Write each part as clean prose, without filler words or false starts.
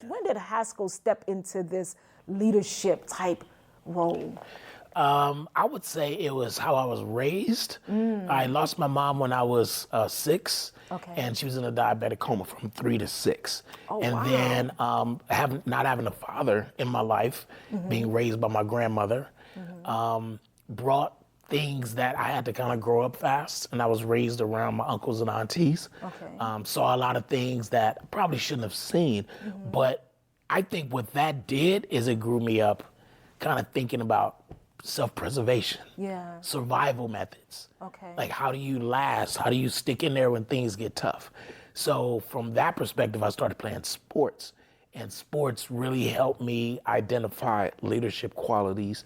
When did Haskel step into this leadership type role? I would say it was how I was raised. I lost my mom when I was 6, and she was in a diabetic coma from 3 to 6. Then not having a father in my life, being raised by my grandmother, brought things that I had to kind of grow up fast. And I was raised around my uncles and aunties. Saw a lot of things that I probably shouldn't have seen. But I think what that did is it grew me up kind of thinking about self-preservation, survival methods. Like, how do you last? How do you stick in there when things get tough? So from that perspective, I started playing sports. And sports really helped me identify leadership qualities,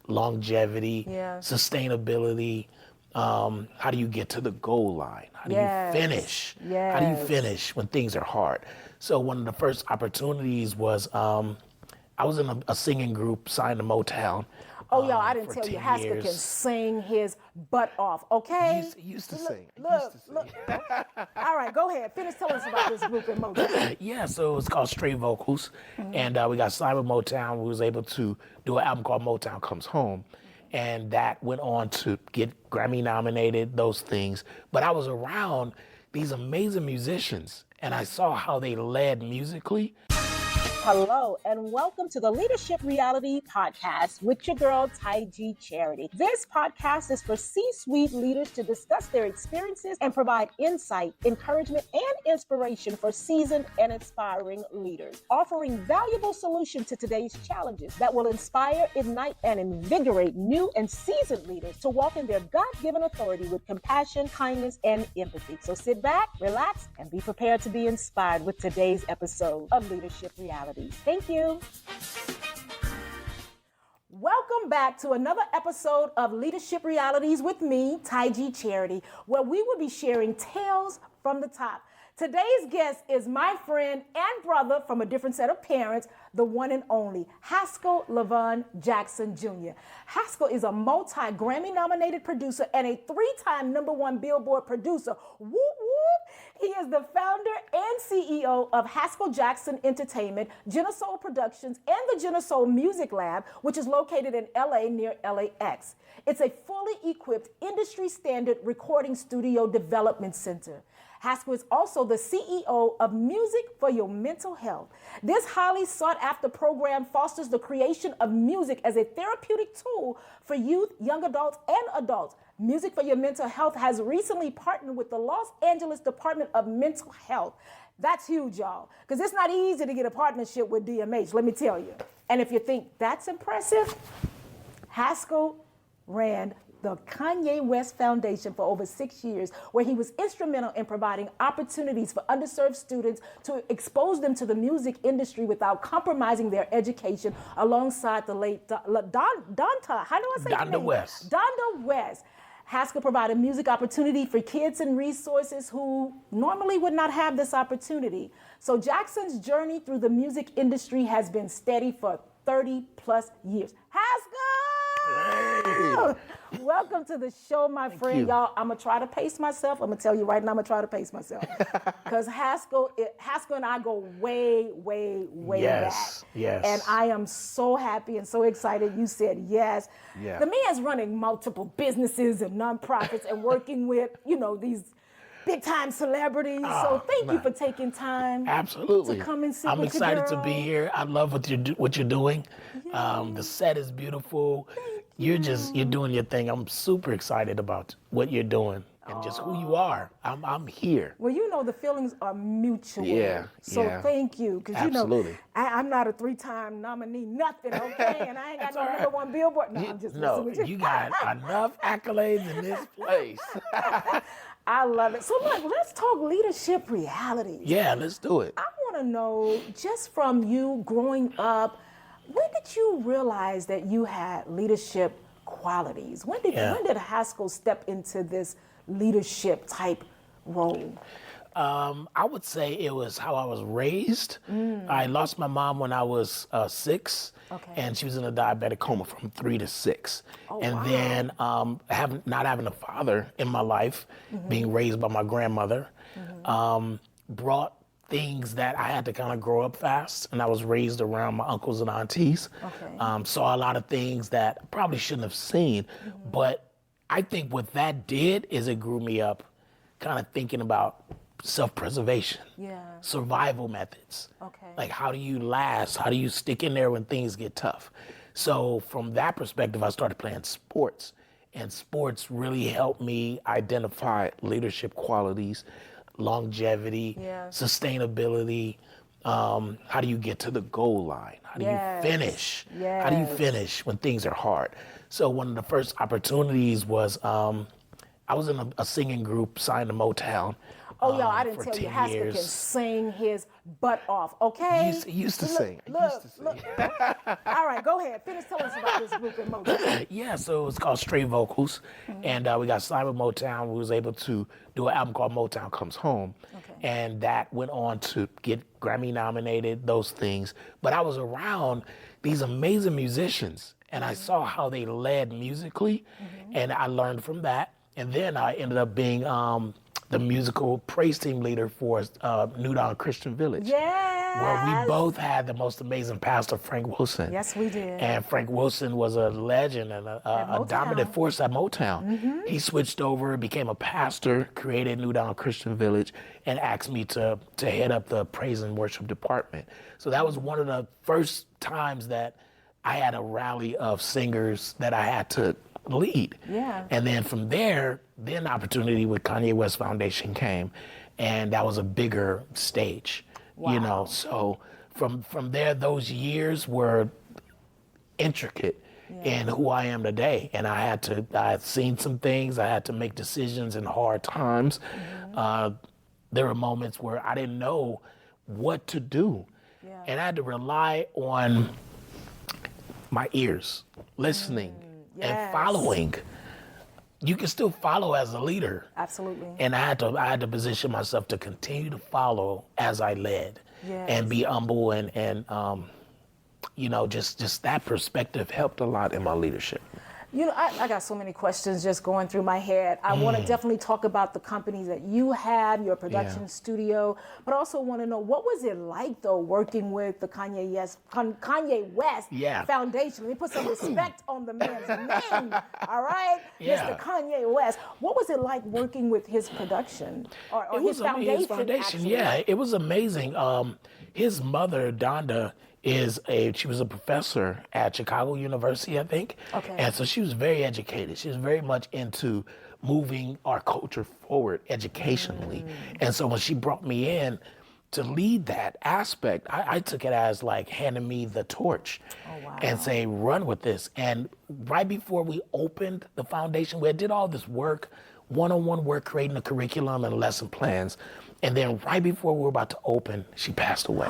longevity, sustainability. How do you get to the goal line? How do you finish? How do you finish when things are hard? So one of the first opportunities was I was in a singing group signed to Motown. Oh, y'all, I didn't tell you, Haskel can sing his butt off, okay? He used to sing. Look. All right, go ahead. Finish telling us about this group in Motown. Yeah, so it's called Straight Vocals. And we got signed with Motown. We was able to do an album called Motown Comes Home. And that went on to get Grammy-nominated, those things. But I was around these amazing musicians, and I saw how they led musically. Hello, and welcome to the Leadership Reality Podcast with your girl, Tige Charity. This podcast is for C-suite leaders to discuss their experiences and provide insight, encouragement, and inspiration for seasoned and inspiring leaders, offering valuable solutions to today's challenges that will inspire, ignite, and invigorate new and seasoned leaders to walk in their God-given authority with compassion, kindness, and empathy. So sit back, relax, and be prepared to be inspired with today's episode of Leadership Reality. Thank you. Welcome back to another episode of Leadership Realities with me, Tige Charity, where we will be sharing tales from the top. Today's guest is my friend and brother from a different set of parents, the one and only Haskel Jackson Jr. Haskel is a multi-Grammy-nominated producer and a 3-time #1 Billboard producer. Whoop, whoop. He is the founder and CEO of Haskel Jackson Entertainment, Genesoul Productions, and the Genesoul Music Lab, which is located in LA near LAX. It's a fully equipped, industry-standard recording studio development center. Haskel is also the CEO of Music for Your Mental Health. This highly sought-after program fosters the creation of music as a therapeutic tool for youth, young adults, and adults. Music for Your Mental Health has recently partnered with the Los Angeles Department of Mental Health. That's huge, y'all, because it's not easy to get a partnership with DMH, let me tell you. And if you think that's impressive, Haskel ran the Kanye West Foundation for over 6 years, where he was instrumental in providing opportunities for underserved students to expose them to the music industry without compromising their education, alongside the late Donta. How do I say Donda West. Donda West. Haskel provided music opportunity for kids and resources who normally would not have this opportunity. So Jackson's journey through the music industry has been steady for 30 plus years. Haskel! Hey. Welcome to the show, my friend. Y'all, I'm going to try to pace myself. I'm going to tell you right now, I'm going to try to pace myself. Because Haskel and I go way, way, way back. Yes. And I am so happy and so excited you said yes. Yeah. The man's running multiple businesses and nonprofits and working with, these big time celebrities. So thank you for taking time. Absolutely. To come and sit I'm with your excited girl. to be here. I love what you're doing. The set is beautiful. You're doing your thing. I'm super excited about what you're doing and just who you are. I'm here. Well, the feelings are mutual. So thank you. Because, Absolutely. I'm not a 3-time nominee, nothing, okay? And I ain't got no #1 Billboard. No, I'm just messing with you. You got enough accolades in this place. I love it. So look, let's talk leadership reality. Yeah, let's do it. I want to know, just from you growing up, when did you realize that you had leadership qualities? When did Haskel step into this leadership type role? I would say it was how I was raised. I lost my mom when I was 6, and she was in a diabetic coma from 3 to 6. Then not having a father in my life, being raised by my grandmother, brought things that I had to kind of grow up fast, and I was raised around my uncles and aunties. Okay. Saw a lot of things that I probably shouldn't have seen, but I think what that did is it grew me up kind of thinking about self-preservation, survival methods. Okay. Like, how do you last? How do you stick in there when things get tough? So from that perspective, I started playing sports, and sports really helped me identify leadership qualities, longevity, sustainability. How do you get to the goal line? How do you finish? How do you finish when things are hard? So one of the first opportunities was I was in a singing group signed to Motown. Oh, y'all, I didn't tell you, 10 Haskel years. can sing his butt off, okay? He used to sing. Look. All right, go ahead. Finish telling us about this group in Motown. Yeah, so it's called Straight Vocals, and we got signed with Motown. We was able to do an album called Motown Comes Home, and that went on to get Grammy-nominated, those things. But I was around these amazing musicians, and I saw how they led musically, and I learned from that. And then I ended up being the musical praise team leader for New Dawn Christian Village. Yes. Where we both had the most amazing pastor, Frank Wilson. Yes, we did. And Frank Wilson was a legend and a dominant force at Motown. He switched over, became a pastor, created New Dawn Christian Village, and asked me to head up the praise and worship department. So that was one of the first times that I had a rally of singers that I had to lead. Yeah. And then from there, then the opportunity with Kanye West Foundation came, and that was a bigger stage. Wow. You know, so from there, those years were intricate in who I am today. And I had seen some things, I had to make decisions in hard times. There were moments where I didn't know what to do. And I had to rely on my ears, listening and following. You can still follow as a leader. Absolutely. And I had to position myself to continue to follow as I led and be humble and you know, just that perspective helped a lot in my leadership. You know, I got so many questions just going through my head. I want to definitely talk about the companies that you have, your production studio, but I also want to know, what was it like, though, working with the Kanye West Foundation? Let me put some respect on the man's name, all right? Mr. Kanye West. What was it like working with his production or his foundation? His foundation, it was amazing. His mother, Donda, she was a professor at Chicago University, I think. Okay. And so she was very educated. She was very much into moving our culture forward educationally. And so when she brought me in to lead that aspect, I took it as like handing me the torch and say, run with this. And right before we opened the foundation, we did all this work, one-on-one work, creating a curriculum and lesson plans. And then right before we were about to open, she passed away.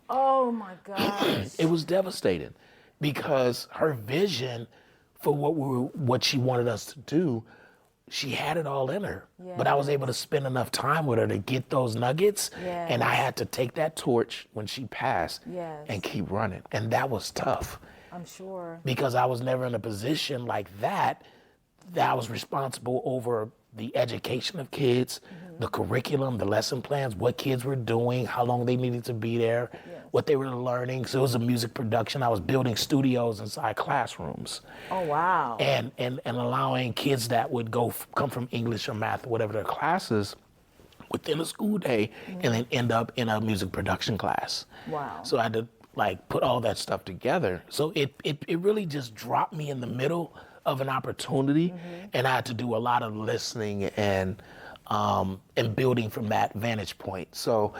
Oh my gosh. It was devastating because her vision for what she wanted us to do, she had it all in her. But I was able to spend enough time with her to get those nuggets. And I had to take that torch when she passed and keep running. And that was tough. I'm sure. Because I was never in a position like that I was responsible over the education of kids, the curriculum, the lesson plans, what kids were doing, how long they needed to be there, what they were learning. So it was a music production. I was building studios inside classrooms. Oh, wow. And allowing kids that would come from English or math or whatever their classes within a school day and then end up in a music production class. Wow. So I had to put all that stuff together. So it really just dropped me in the middle of an opportunity, and I had to do a lot of listening and building from that vantage point. So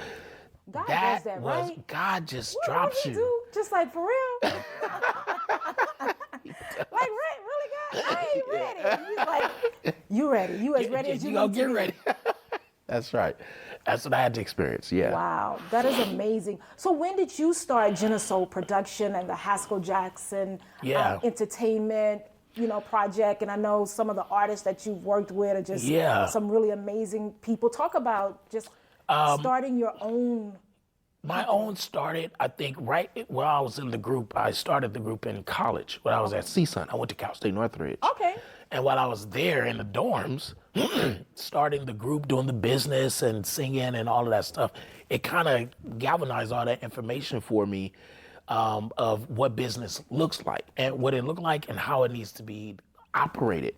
God does that, right? God just what drops he you. Do? Just like for real? Like, really, God? I ain't ready. He's like, you ready. You as ready as you gonna need get to be. ready. That's right. That's what I had to experience, Wow, that is amazing. So when did you start Genesoul Production and the Haskel Jackson Entertainment, project? And I know some of the artists that you've worked with are just some really amazing people. Talk about just starting your own. My own started, I think, right while I was in the group. I started the group in college when I was at CSUN. I went to Cal State Northridge. Okay. And while I was there in the dorms, starting the group, doing the business and singing and all of that stuff, it kind of galvanized all that information for me of what business looks like and what it looked like and how it needs to be operated.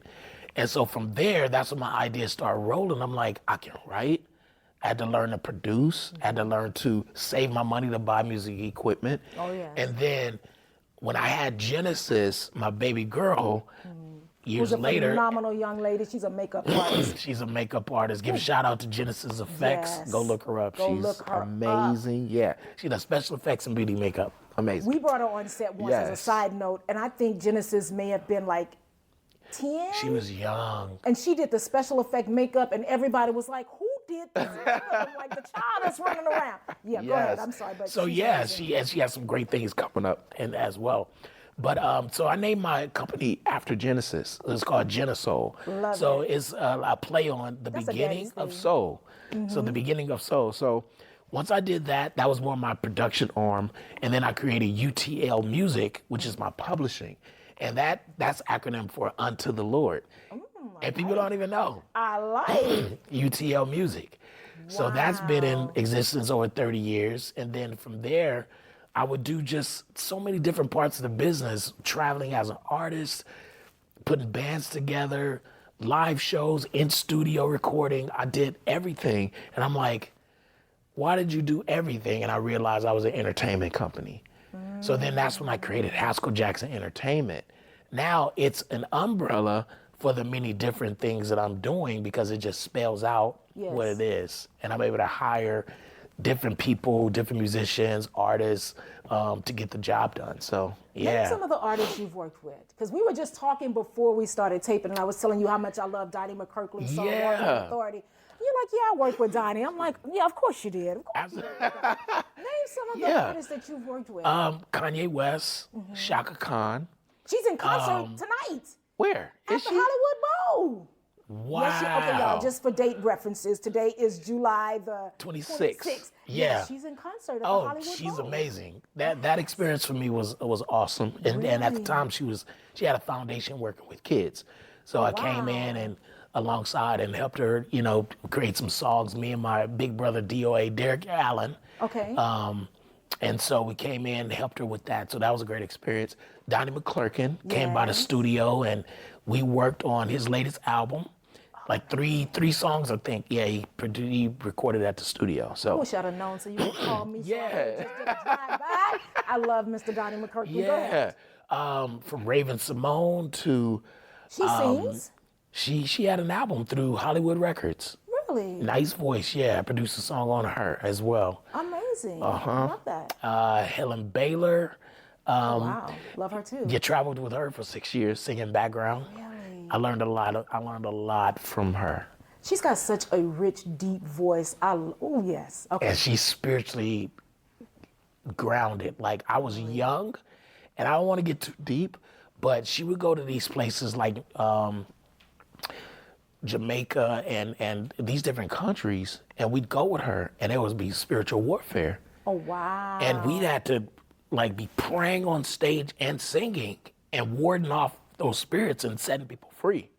And so from there, that's when my ideas started rolling. I'm like, I can write. I had to learn to produce. I had to learn to save my money to buy music equipment. Oh, yeah. And then when I had Genesis, my baby girl, years later. A phenomenal young lady. She's a makeup artist. She's a makeup artist. Give a shout out to Genesis Effects. Yes. Go look her up. Go She's look her amazing. Yeah. She does special effects and beauty makeup. Amazing. We brought her on set once as a side note, and I think Genesis may have been like 10. She was young. And she did the special effect makeup, and everybody was like, who did this makeup? I'm like, the child that's running around. Yeah, go ahead. I'm sorry. But so yeah, she has some great things coming up and as well. But so I named my company after Genesis. It's called Genesoul. So it's a play on the beginning of soul. So the beginning of soul. So once I did that, that was more my production arm. And then I created UTL Music, which is my publishing. And that's acronym for Unto the Lord. And people don't even know. I like UTL Music. Wow. So that's been in existence over 30 years. And then from there, I would do just so many different parts of the business, traveling as an artist, putting bands together, live shows, in studio recording. I did everything. And I'm like, why did you do everything? And I realized I was an entertainment company. So then that's when I created Haskel Jackson Entertainment. Now it's an umbrella for the many different things that I'm doing because it just spells out what it is. And I'm able to hire different people, different musicians, artists to get the job done. So, yeah. Name some of the artists you've worked with. Because we were just talking before we started taping, and I was telling you how much I love Donnie McKirkland's song, Warning Authority. You're like, yeah, I worked with Donnie. I'm like, yeah, of course you did. Of course you did. Name some of the artists that you've worked with. Kanye West, Shaka Khan. She's in concert tonight. Where? At the Hollywood Bowl. Wow. Yes, okay, y'all, just for date references, today is July the 26th. Yeah. She's in concert at the Hollywood Bowl. She's amazing. That experience for me was awesome. And at the time she had a foundation working with kids. So I came in and alongside and helped her, create some songs. Me and my big brother DOA, Derek Allen. Okay. And so we came in and helped her with that. So that was a great experience. Donnie McClurkin came by the studio and we worked on his latest album. Like three songs, I think. Yeah, he recorded at the studio. So I wish I'd have known, so you would call me. So I just did a drive by. I love Mr. Donnie McCurkin. Go ahead. From Raven Simone to she sings. She had an album through Hollywood Records. Really? Nice voice. Yeah, I produced a song on her as well. Amazing. I love that. Helen Baylor. Wow, love her too. You traveled with her for 6 years singing background. Really? I learned a lot from her. She's got such a rich, deep voice. Oh yes. Okay. And she's spiritually grounded. Like I was young, and I don't want to get too deep, but she would go to these places like Jamaica and these different countries, and we'd go with her, and it would be spiritual warfare. Oh wow. And we'd have to be praying on stage and singing and warding off those spirits and setting people free.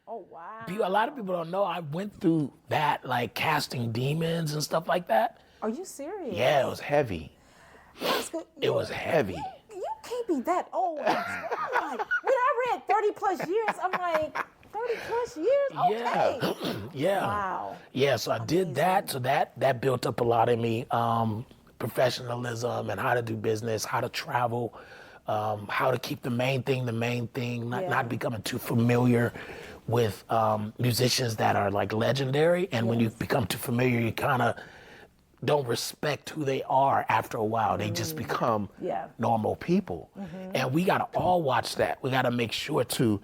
Oh wow. A lot of people don't know I went through that, like casting demons and stuff like that. Are you serious? Yeah, it was heavy. That's good. It was heavy. You can't be that old. When I read 30 plus years, I'm like, 30 plus years? Okay. Yeah. Wow. Yeah, so I did that. So that built up a lot in me. Professionalism and how to do business, how to travel, how to keep the main thing, not becoming too familiar with musicians that are like legendary. And when you become too familiar, you kind of don't respect who they are after a while. They just become normal people. And we got to all watch that. We got to make sure to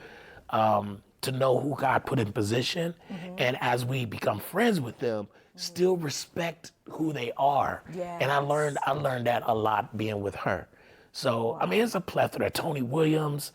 know who God put in position. And as we become friends with them, still respect who they are. Yes. And I learned that a lot being with her. So, I mean, it's a plethora. Tony Williams,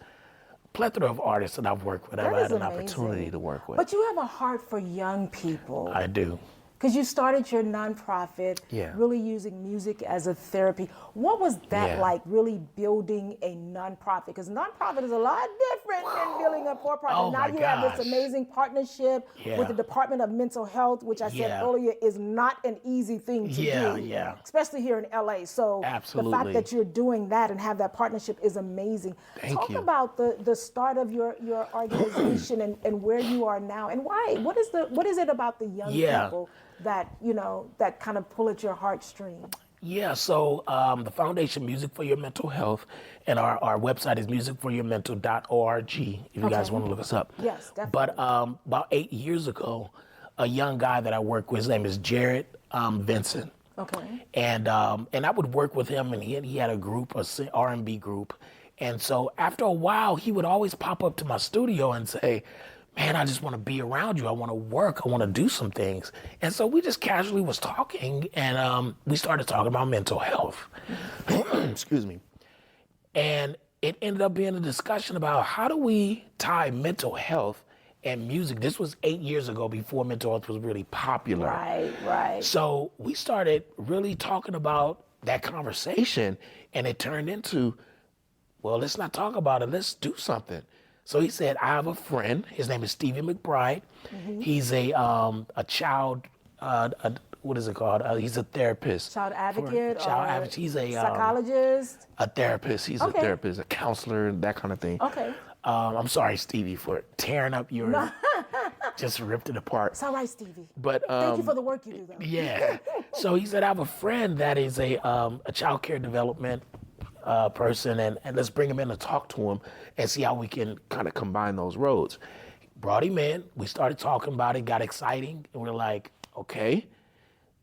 plethora of artists that I've worked with. I've had an opportunity to work with. But you have a heart for young people. I do. Because you started your nonprofit, really using music as a therapy. What was that like, really building a nonprofit? Because nonprofit is a lot different than building a for-profit. Oh now you have this amazing partnership with the Department of Mental Health, which I said earlier is not an easy thing to do, especially here in LA. So the fact that you're doing that and have that partnership is amazing. Talk about the start of your organization and where you are now, and why. What is it about the young people that, you know, that kind of pull at your heartstrings? Yeah, so the Foundation Music for Your Mental Health, and our website is musicforyourmental.org if you guys want to look us up. Yes, definitely. But about 8 years ago, a young guy that I work with, his name is Jared Vincent. Okay. And I would work with him, and he had a group, a R&B group. And so after a while, he would always pop up to my studio and say, man, I just want to be around you. I want to work. I want to do some things. And so we just casually was talking, and we started talking about mental health. Excuse me. And it ended up being a discussion about how do we tie mental health and music. This was 8 years ago, before mental health was really popular. Right. So we started really talking about that conversation, and it turned into, well, let's not talk about it. Let's do something. So he said, I have a friend. His name is Stevie McBride. He's a child, what is it called? He's a therapist. Child advocate? Child advocate. He's a psychologist? A therapist. He's a therapist, a counselor, that kind of thing. Okay. I'm sorry, Stevie, for tearing up your, just ripped it apart. It's all right, Stevie. But thank you for the work you do, though. Yeah. So he said, I have a friend that is a child care development person, and let's bring him in and talk to him and see how we can kind of combine those roads. Brought him in, we started talking about it, got exciting, and we're like, okay,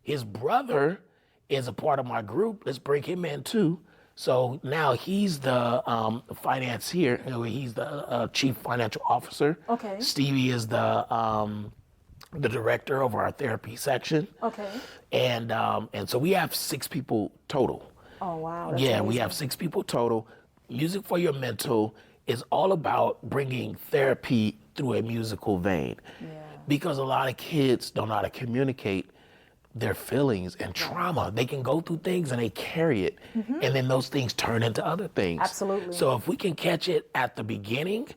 his brother is a part of my group, let's bring him in too. So now he's the financier, he's the chief financial officer. Okay. Stevie is the director of our therapy section. Okay. And so we have 6 people total. Oh, wow. That's yeah, amazing. we have 6 people total. Music for Your Mental is all about bringing therapy through a musical vein. Yeah. Because a lot of kids don't know how to communicate their feelings and trauma. They can go through things and they carry it, and then those things turn into other things. Absolutely. So if we can catch it at the beginning,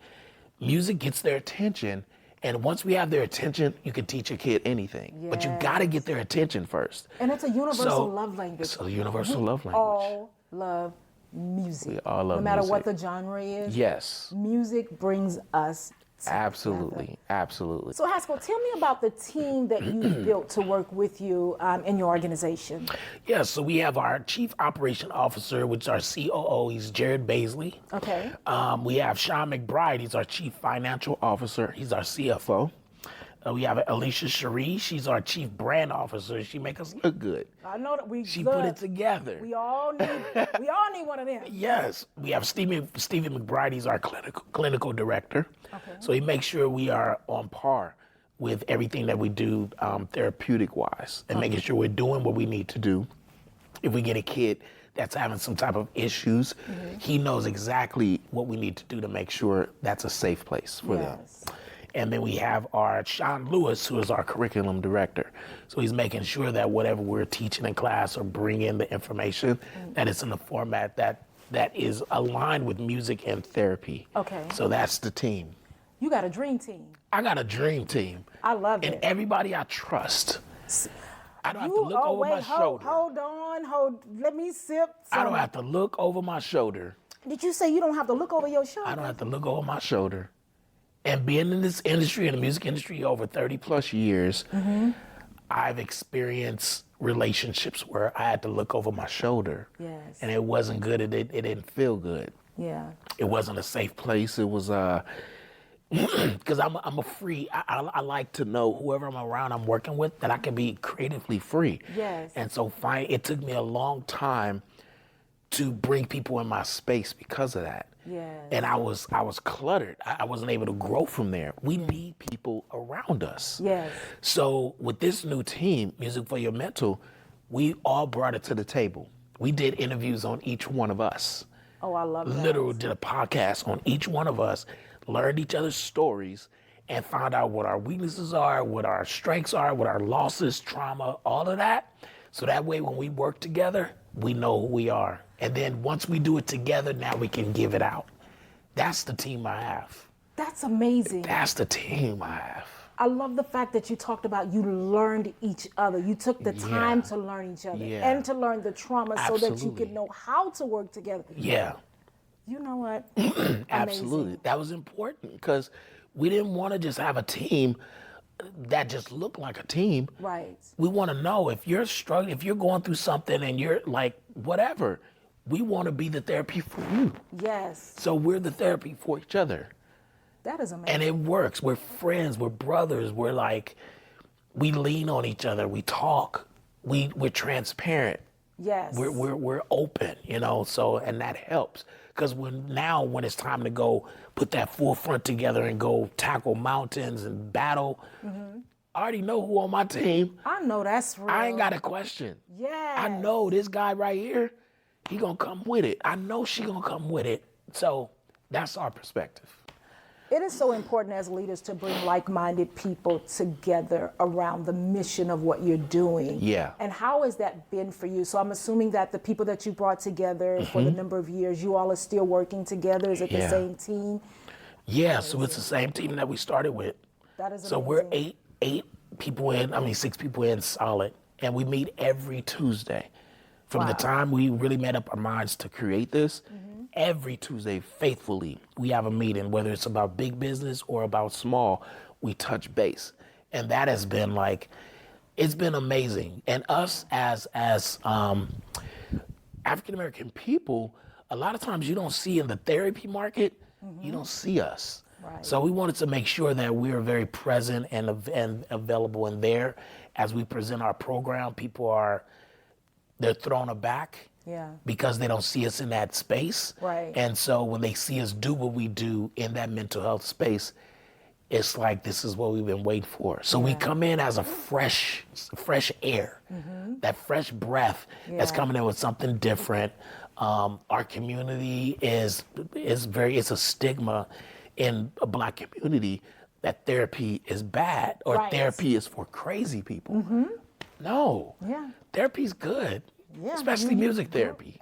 music gets their attention. And once we have their attention, you can teach a kid anything. Yes. But you got to get their attention first. And it's a universal love language. It's a universal love language. All love music. We all love music. No matter what the genre is. Yes. Music brings us Absolutely. Absolutely. So Haskel, tell me about the team that you built to work with you in your organization. Yeah, so we have our Chief Operation Officer, which is our COO. He's Jared Baisley. Okay. We have Sean McBride. He's our Chief Financial Officer. He's our CFO. We have Alicia Cherie. She's our Chief Brand Officer. She make us look good. I know that She put it together. We all need one of them. Yes. We have Stevie McBride. He's our clinical director. Okay. So he makes sure we are on par with everything that we do therapeutic-wise, and making sure we're doing what we need to do. If we get a kid that's having some type of issues, he knows exactly what we need to do to make sure that's a safe place for them. And then we have our Sean Lewis, who is our curriculum director. So he's making sure that whatever we're teaching in class or bringing the information, that it's in a format that is aligned with music and therapy. Okay. So that's the team. You got a dream team. I got a dream team. I love it. And everybody I trust. I don't have to look over my shoulder. Hold on. Let me sip some. I don't have to look over my shoulder. Did you say you don't have to look over your shoulder? I don't have to look over my shoulder. And being in this industry, in the music industry, over 30 plus years, I've experienced relationships where I had to look over my shoulder. Yes. And it wasn't good. It didn't feel good. Yeah. It wasn't a safe place. It was, because I'm a free, I like to know whoever I'm around, I'm working with, that I can be creatively free. Yes. And so it took me a long time to bring people in my space because of that. Yes. And I was cluttered. I wasn't able to grow from there. We need people around us. Yes. So with this new team, Music for Your Mental, we all brought it to the table. We did interviews on each one of us. Oh, I love that. Literally did a podcast on each one of us, learned each other's stories, and found out what our weaknesses are, what our strengths are, what our losses, trauma, all of that. So that way when we work together, we know who we are. And then once we do it together, now we can give it out. That's the team I have. That's amazing. That's the team I have. I love the fact that you talked about you learned each other. You took the time to learn each other and to learn the trauma so that you could know how to work together. Yeah. You know what? Absolutely. That was important because we didn't want to just have a team that just looked like a team. Right. We want to know if you're struggling, if you're going through something and you're like, whatever, we want to be the therapy for you. Yes. So we're the therapy for each other. That is amazing. And it works. We're friends. We're brothers. We're like, we lean on each other. We talk. We're transparent. Yes. We're open, you know, so, and that helps. Because when it's time to go put that full front together and go tackle mountains and battle, I already know who on my team. I know that's real. I ain't got a question. Yeah. I know this guy right here, he gonna come with it. I know she gonna come with it. So that's our perspective. It is so important as leaders to bring like-minded people together around the mission of what you're doing. Yeah. And how has that been for you? So I'm assuming that the people that you brought together for the number of years, you all are still working together. Is it the same team? Yeah, so it's the same team that we started with. That is amazing. So we're eight people in, 6 people in solid, and we meet every Tuesday. From the time we really made up our minds to create this, every Tuesday, faithfully, we have a meeting, whether it's about big business or about small, we touch base. And that has been it's been amazing. And us as African-American people, a lot of times you don't see in the therapy market, you don't see us. Right. So we wanted to make sure that we are very present and available in there. As we present our program, they're thrown aback. Yeah. Because they don't see us in that space. Right. And so when they see us do what we do in that mental health space, it's like, this is what we've been waiting for. So we come in as a fresh air, that fresh breath that's coming in with something different. Our community it's a stigma in a Black community that therapy is bad or therapy is for crazy people. No. Yeah. Therapy's good. Yeah. Especially music therapy.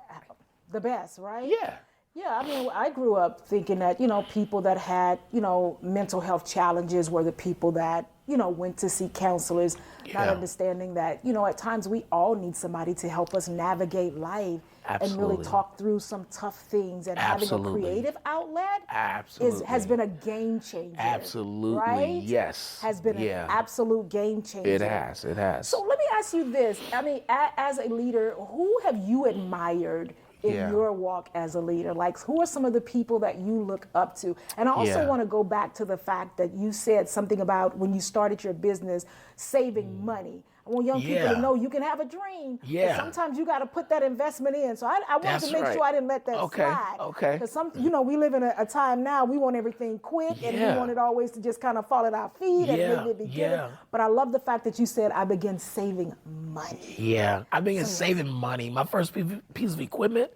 The best, right? Yeah. Yeah, I mean, I grew up thinking that, people that had, mental health challenges were the people that, went to see counselors, not understanding that, at times we all need somebody to help us navigate life and really talk through some tough things, and having a creative outlet has been a game changer. Absolutely, right? yes. Has been an absolute game changer. It has. So let me ask you this. I mean, as a leader, who have you admired in your walk as a leader? Like, who are some of the people that you look up to? And I also want to go back to the fact that you said something about when you started your business, saving money. I want young people to know you can have a dream, but sometimes you got to put that investment in. So I wanted to make sure I didn't let that slide. Okay. Because we live in a time now, we want everything quick, and we want it always to just kind of fall at our feet and be given. But I love the fact that you said, I began saving money. Yeah, I began saving money. My first piece of equipment,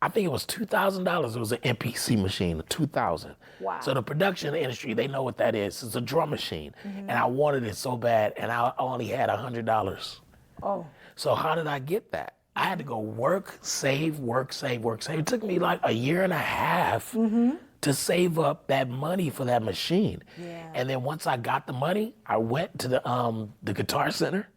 I think it was $2,000. It was an MPC machine, a 2000. Wow. So the production industry, they know what that is. It's a drum machine. And I wanted it so bad, and I only had $100. Oh. So how did I get that? I had to go work, save. It took me like a year and a half to save up that money for that machine. Yeah. And then once I got the money, I went to the Guitar Center,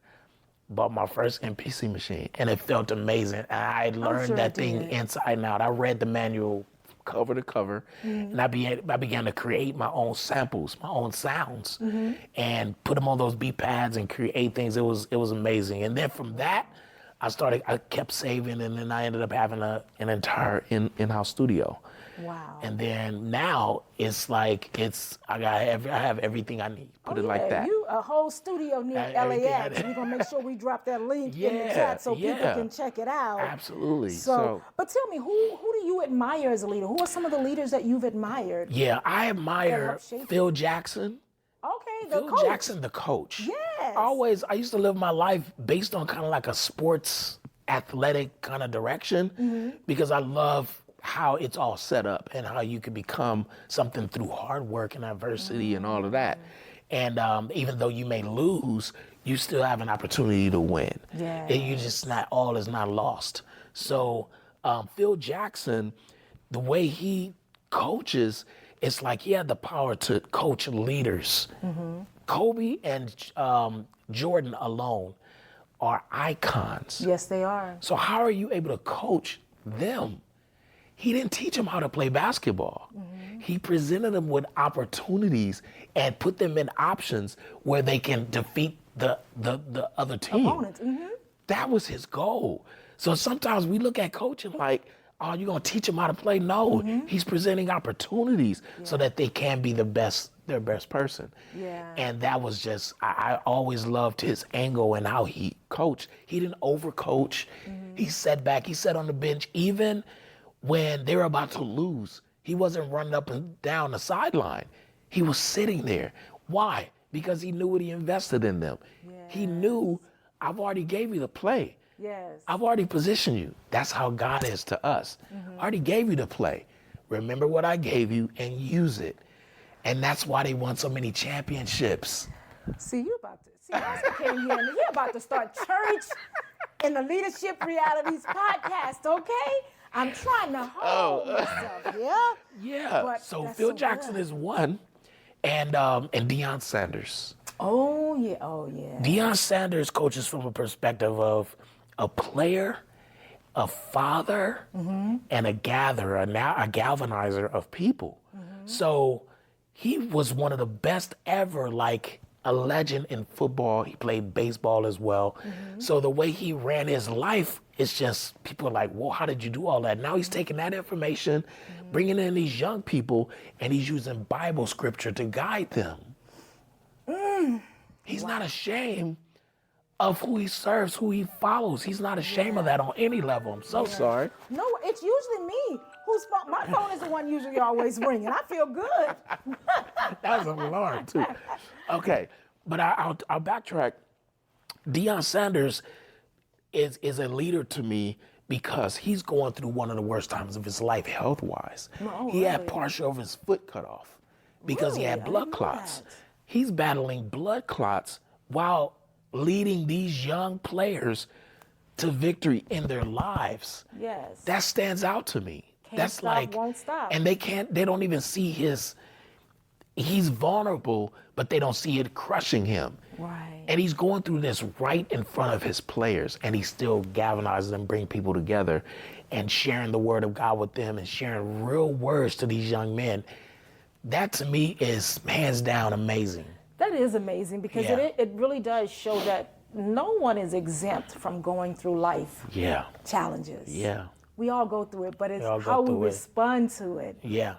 bought my first MPC machine, and it felt amazing. I learned that thing inside and out. I read the manual cover to cover, and I began to create my own samples, my own sounds, and put them on those beat pads and create things. It was amazing. And then from that, I kept saving, and then I ended up having an entire in-house studio. Wow. And then now it's like I have everything I need. Put it like that. You a whole studio near LAX. We're gonna make sure we drop that link in the chat so people can check it out. Absolutely. So, but tell me, who do you admire as a leader? Who are some of the leaders that you've admired? Yeah, I admire Phil Jackson. Okay, Phil Jackson, the coach. Yes. I used to live my life based on kind of like a sports athletic kind of direction because I love how it's all set up and how you can become something through hard work and adversity and all of that. And even though you may lose, you still have an opportunity to win. Yeah. You just not, all is not lost. So Phil Jackson, the way he coaches, it's like he had the power to coach leaders. Kobe and Jordan alone are icons. Yes, they are. So how are you able to coach them? He didn't teach them how to play basketball. He presented them with opportunities and put them in options where they can defeat the other team. Opponents. That was his goal. So sometimes we look at coaching like, oh, you're gonna teach them how to play? No, he's presenting opportunities so that they can be their best person. Yeah. And that was just, I always loved his angle and how he coached. He didn't overcoach. He sat back, he sat on the bench, even when they were about to lose. He wasn't running up and down the sideline. He was sitting there. Why? Because he knew what he invested in them. He knew, I've already gave you the play. Yes. I've already positioned you. That's how God is to us. I already gave you the play. Remember what I gave you and use it. And that's why they won so many championships. See, Haskel came here and you're about to start church in the Leadership Realities podcast, okay? I'm trying to hold myself, yeah? Yeah. But So that's Phil so Jackson good. is one, and Deion Sanders. Oh, yeah. Deion Sanders coaches from a perspective of a player, a father, and a gatherer, now a galvanizer of people. So he was one of the best ever, like a legend in football. He played baseball as well. So the way he ran his life, it's just, people are like, well, how did you do all that? Now he's taking that information, bringing in these young people, and he's using Bible scripture to guide them. He's not ashamed of who he serves, who he follows. He's not ashamed of that on any level. I'm so sorry. No, it's usually me whose phone. My phone is the one usually always ringing. I feel good. That was an alarm too. Okay, but I'll backtrack. Deion Sanders is a leader to me because he's going through one of the worst times of his life health-wise. He had partial of his foot cut off because he had blood clots. He's battling blood clots while leading these young players to victory in their lives. Yes. That stands out to me. That's stop, like, won't stop. and they don't even see he's vulnerable, but they don't see it crushing him. Right. And he's going through this right in front of his players, and he's still galvanizing them, bringing people together and sharing the word of God with them and sharing real words to these young men. That to me is hands down amazing. That is amazing because it really does show that no one is exempt from going through life challenges. Yeah. We all go through it, but it's how we respond to it. Yeah.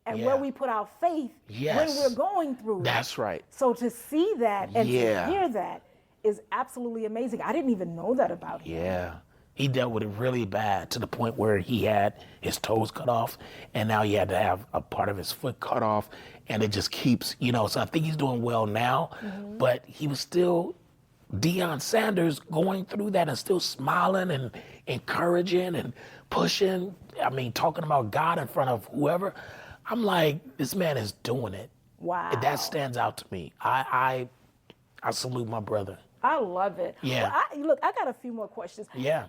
And where we put our faith when we're going through it. That's right. So to see that and to hear that is absolutely amazing. I didn't even know that about him. Yeah. He dealt with it really bad to the point where he had his toes cut off, and now he had to have a part of his foot cut off, and it just keeps, so I think he's doing well now, but he was still Deion Sanders going through that and still smiling and encouraging and pushing. I mean, talking about God in front of whoever. I'm like, this man is doing it. Wow. That stands out to me. I salute my brother. I love it. Yeah. Well, I got a few more questions. Yeah.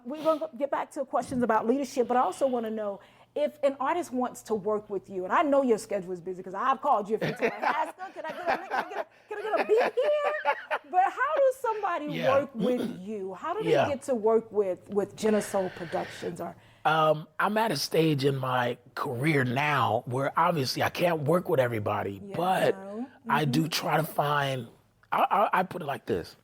We're going to get back to questions about leadership, but I also want to know if an artist wants to work with you, and I know your schedule is busy because I've called you a few times. Haskel, can I get a beat here? But how does somebody work with you? How do they get to work with Genesoul Productions? Or I'm at a stage in my career now where obviously I can't work with everybody, but I do try to find, I put it like this.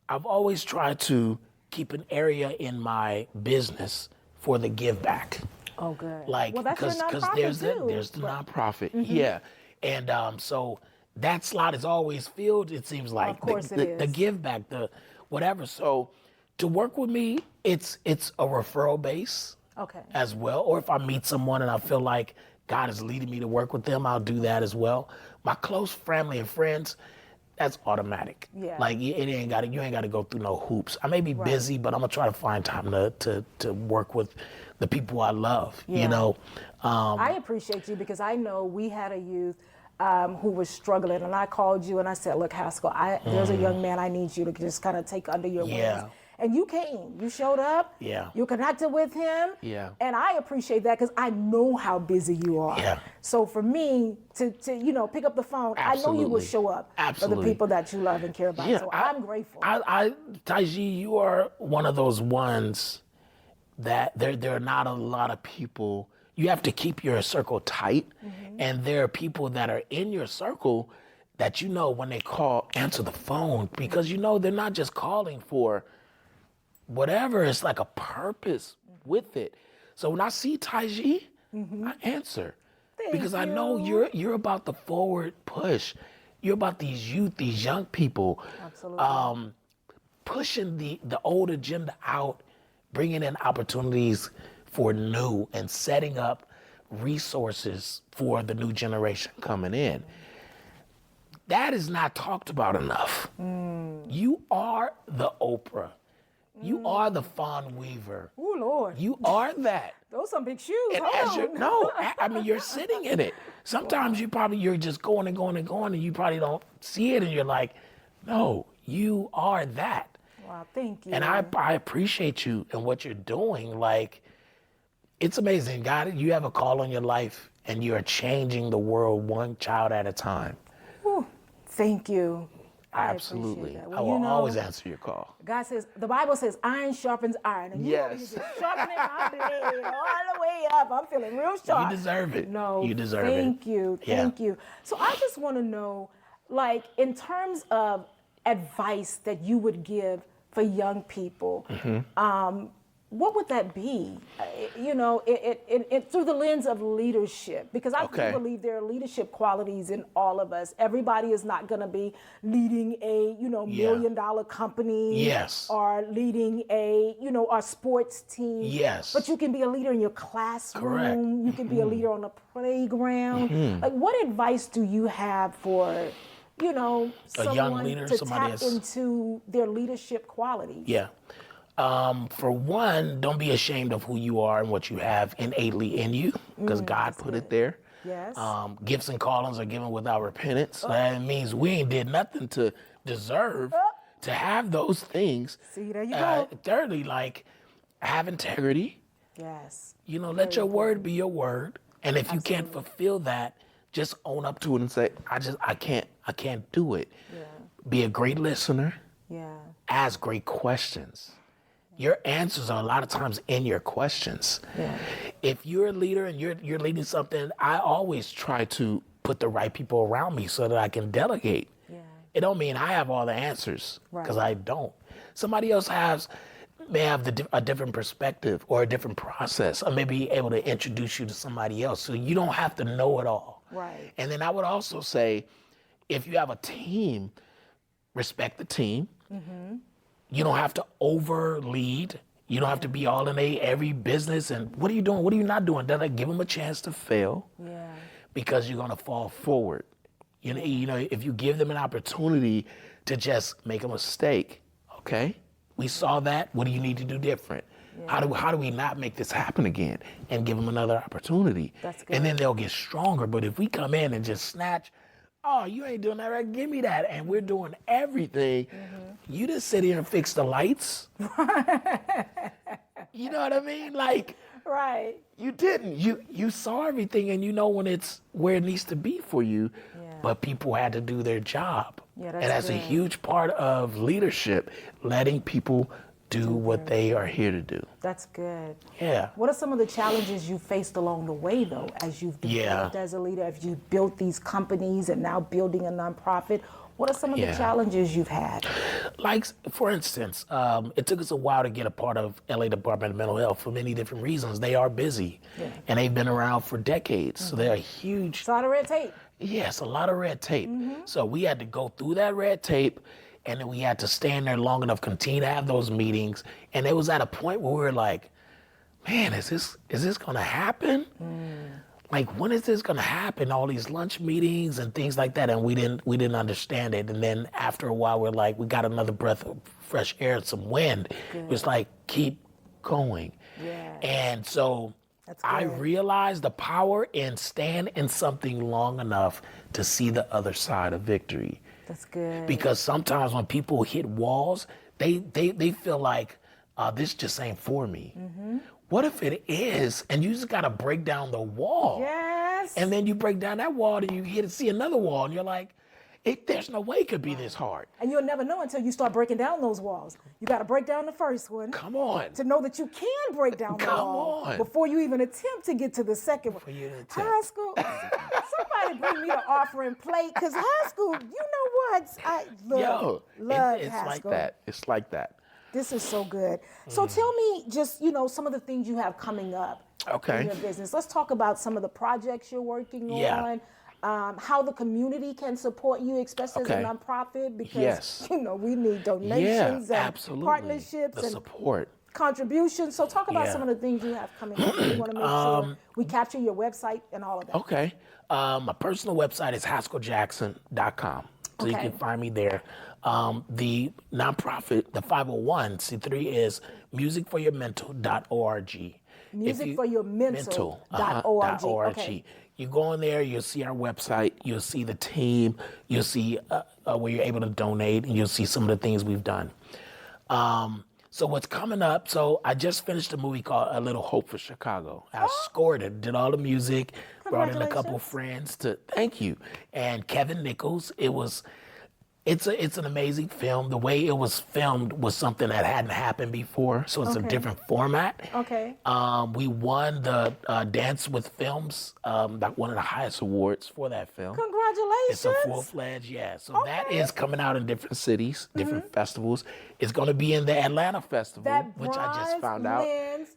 I've always tried to keep an area in my business for the give back. Oh, good. Like, well, that's because there's the nonprofit. Yeah. And so that slot is always filled, it seems like. Of course it is. The give back, the whatever. So to work with me, it's a referral base as well. Or if I meet someone and I feel like God is leading me to work with them, I'll do that as well. My close family and friends, that's automatic. Yeah. Like you ain't got to go through no hoops. I may be busy, but I'm gonna try to find time to work with the people I love. Yeah. You know. I appreciate you because I know we had a youth who was struggling, and I called you and I said, look, Haskel, there's a young man I need you to just kind of take under your wings. And you came, you showed up, you connected with him, and I appreciate that because I know how busy you are. Yeah. So for me to pick up the phone, I know you will show up for the people that you love and care about. So I'm grateful. Tige, you are one of those ones that there are not a lot of people. You have to keep your circle tight, and there are people that are in your circle that when they call, answer the phone because they're not just calling for whatever. It's like a purpose with it. So when I see Tige, I answer because I know you're about the forward push. You're about these youth, these young people, pushing the old agenda out, bringing in opportunities for new and setting up resources for the new generation coming in. That is not talked about enough. You are the Oprah. You are the Fawn Weaver. Oh, Lord. You are that. Those some big shoes. I mean, you're sitting in it. Sometimes you're just going and going and going, and you probably don't see it, and you're like, no, you are that. Wow, thank you. And I appreciate you and what you're doing. Like, it's amazing. God, you have a call on your life, and you are changing the world one child at a time. Whew, thank you. Absolutely. I will always answer your call. God says, the Bible says, iron sharpens iron. And you're just sharpening my blade all the way up. I'm feeling real sharp. You deserve it. No, you deserve thank you. Thank you. So I just want to know, like, in terms of advice that you would give for young people, what would that be? Through the lens of leadership, because I do believe there are leadership qualities in all of us. Everybody is not going to be leading a $1 million company, or leading a sports team. Yes. But you can be a leader in your classroom. You can be a leader on the playground. Like, what advice do you have for someone a young leader, to tap into their leadership qualities? Yeah. For one, don't be ashamed of who you are and what you have innately in you, because God put it there. Yes. Gifts and callings are given without repentance. That means we ain't did nothing to deserve to have those things. See, there you go. Thirdly, like, have integrity. Yes. Let your word be your word. And if you can't fulfill that, just own up to it and say, I can't do it. Yeah. Be a great listener. Yeah. Ask great questions. Your answers are a lot of times in your questions. Yeah. If you're a leader and you're leading something, I always try to put the right people around me so that I can delegate. Yeah. It don't mean I have all the answers, because I don't. Somebody else may have a different perspective or a different process, or maybe able to introduce you to somebody else. So you don't have to know it all. Right. And then I would also say, if you have a team, respect the team. You don't have to over lead. You don't have to be all in every business. And what are you doing? What are you not doing? Give them a chance to fail. Yeah. Because you're going to fall forward. If you give them an opportunity to just make a mistake, okay? We saw that. What do you need to do different? Yeah. How do we not make this happen again? And give them another opportunity. That's good. And then they'll get stronger. But if we come in and just snatch, oh, you ain't doing that right, give me that, and we're doing everything, you just sit here and fix the lights. You know what I mean? Like, right. You didn't. You saw everything, and you know when it's where it needs to be for you. Yeah. But people had to do their job. Yeah, and that's a huge part of leadership, letting people do what they are here to do. That's good. Yeah. What are some of the challenges you faced along the way, though, as you've developed as a leader, as you've built these companies and now building a nonprofit? What are some of the challenges you've had? Like, for instance, it took us a while to get a part of LA Department of Mental Health for many different reasons. They are busy, and they've been around for decades, so they're a huge... It's a lot of red tape. Yes, a lot of red tape. So we had to go through that red tape, and then we had to stand there long enough, continue to have those meetings, and it was at a point where we were like, man, is this going to happen? like, when is this gonna happen? All these lunch meetings and things like that, and we didn't understand it. And then after a while, we're like, we got another breath of fresh air, some wind. It was like, keep going. Yeah. And so I realized the power in staying in something long enough to see the other side of victory. That's good. Because sometimes when people hit walls, they feel like, this just ain't for me. Mm-hmm. What if it is, and you just gotta break down the wall? Yes. And then you break down that wall, and you get to see another wall, and you're like, there's no way it could be this hard. And you'll never know until you start breaking down those walls. You gotta break down the first one. Come on. To know that you can break down the wall. Come on. Before you even attempt to get to the second one. Haskel, somebody bring me the offering plate, because Haskel, you know what? I love it's Haskel. like that. It's like that. This is so good. So tell me just, some of the things you have coming up in your business. Let's talk about some of the projects you're working on, how the community can support you, especially as a nonprofit, because, we need donations and partnerships and support. Contributions. So talk about some of the things you have coming up. We want to make sure we capture your website and all of that. Okay. My personal website is haskeljackson.com. So you can find me there. The nonprofit, the 501c3 is musicforyourmental.org. Musicforyourmental.org. Okay. You go in there, you'll see our website, you'll see the team, you'll see where you're able to donate, and you'll see some of the things we've done. So what's coming up, so I just finished a movie called A Little Hope for Chicago. I scored it, did all the music, brought in a couple friends to, thank you, and Kevin Nichols. It's an amazing film. The way it was filmed was something that hadn't happened before, so it's a different format. Okay. We won the Dance with Films, one of the highest awards for that film. Congratulations. It's a full-fledged, So that is coming out in different cities, different festivals. It's going to be in the Atlanta Festival, which I just found out.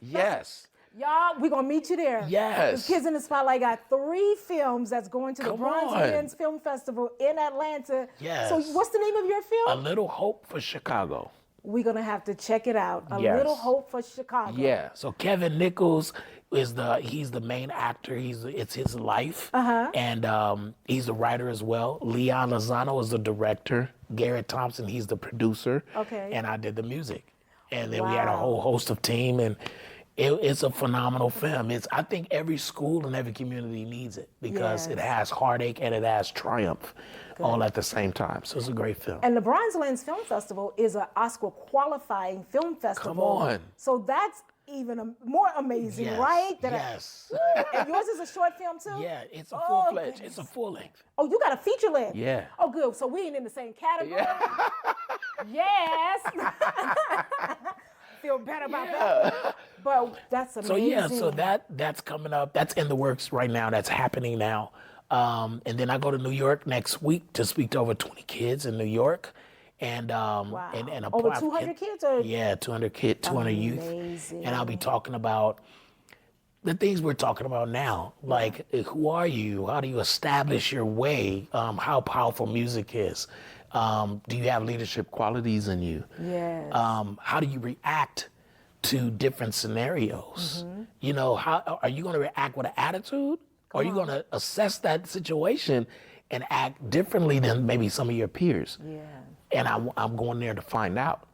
Yes. Y'all, we're going to meet you there. Yes. The Kids in the Spotlight got 3 films that's going to the Bronze Lens Film Festival in Atlanta. Yes. So what's the name of your film? A Little Hope for Chicago. We're going to have to check it out. A Little Hope for Chicago. Yeah. So Kevin Nichols he's the main actor. It's his life. And he's the writer as well. Leon Lozano is the director. Garrett Thompson, he's the producer. Okay. And I did the music. And then we had a whole host of team, and it's a phenomenal film. I think every school and every community needs it, because it has heartache and it has triumph all at the same time. So it's a great film. And the Bronze Lens Film Festival is an Oscar qualifying film festival. Come on. So that's even more amazing, right? Yes. And yours is a short film too? Yeah, it's a full-fledged. It's a full length. Oh, you got a feature length? Yeah. Oh, good. So we ain't in the same category. Yes. Feel better about that. But that's amazing. So that's coming up. That's in the works right now. That's happening now. And then I go to New York next week to speak to over 20 kids in New York. And and over 200 kids? Or? Yeah, 200 kids, 200 youth. And I'll be talking about the things we're talking about now. Like, who are you? How do you establish your way? How powerful music is. Do you have leadership qualities in you? Yes. How do you react to different scenarios? How are you going to react with an attitude? Or are you going to assess that situation and act differently than maybe some of your peers? Yeah. And I'm going there to find out.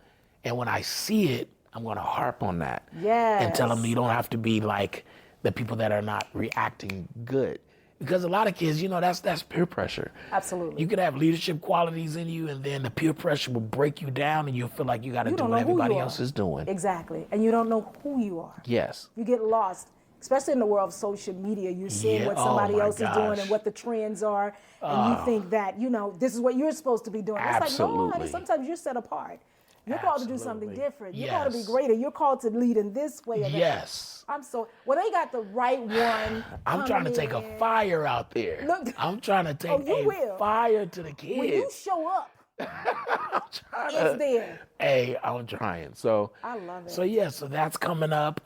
And when I see it, I'm going to harp on that. Yes. And tell them you don't have to be like the people that are not reacting good. Because a lot of kids, that's peer pressure. Absolutely. You could have leadership qualities in you, and then the peer pressure will break you down, and you'll feel like you got to do what everybody else is doing. Exactly. And you don't know who you are. Yes. You get lost, especially in the world of social media. You're seeing what somebody else is doing and what the trends are, and you think that, this is what you're supposed to be doing. Absolutely. It's like, no, honey, sometimes you're set apart. You're called to do something different. You're called to be greater. You're called to lead in this way or that. Yes. They got the right one. I'm trying to take a fire out there. Look, I'm trying to take a fire to the kids. When you show up, it's there. Hey, I'm trying. So I love it. So that's coming up.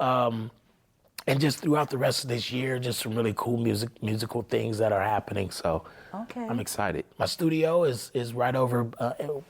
And just throughout the rest of this year, just some really cool musical things that are happening. So I'm excited. My studio is right over,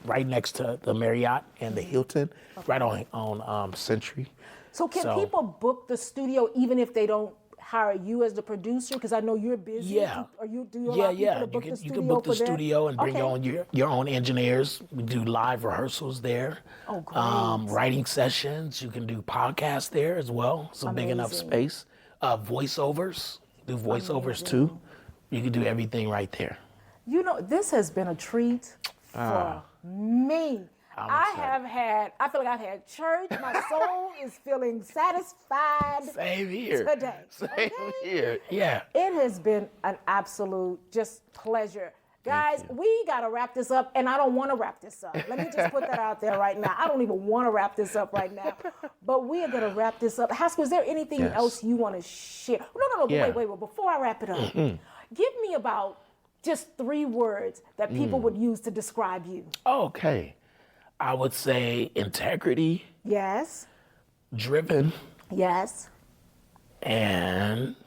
right next to the Marriott and the Hilton, right on Century. So can people book the studio even if they don't hire you as the producer? Because I know you're busy. Yeah. Or you do a lot of people to book the You studio can book the for that? studio and bring Okay. your own engineers. We do live rehearsals there. Oh, great. Writing sessions. You can do podcasts there as well. It's a big enough Amazing. space. Voiceovers. Do voiceovers too. You can do everything right there. You know, this has been a treat for me. I feel like I've had church. My soul is feeling satisfied Same here. today. Same here. Yeah. It has been an absolute just pleasure. Guys, we got to wrap this up, and I don't want to wrap this up. Let me just put that out there right now. I don't even want to wrap this up right now. But we are going to wrap this up. Haskel, is there anything else you want to share? No. Yeah. Wait. Before I wrap it up, give me about just 3 words that people would use to describe you. Okay. I would say integrity, Yes. driven, Yes. and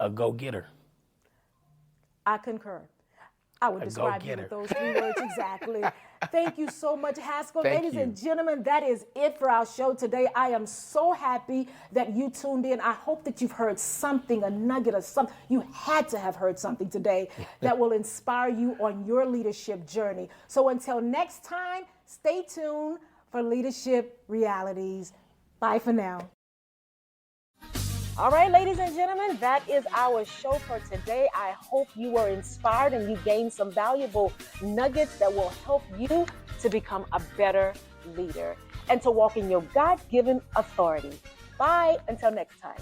a go-getter. I concur. I would describe you with those 3 words exactly. Thank you so much, Haskel. Thank Ladies you. and gentlemen, that is it for our show today. I am so happy that you tuned in. I hope that you've heard something, a nugget of something. You had to have heard something today that will inspire you on your leadership journey. So until next time, stay tuned for Leadership Realities. Bye for now. All right, ladies and gentlemen, that is our show for today. I hope you were inspired and you gained some valuable nuggets that will help you to become a better leader and to walk in your God-given authority. Bye until next time.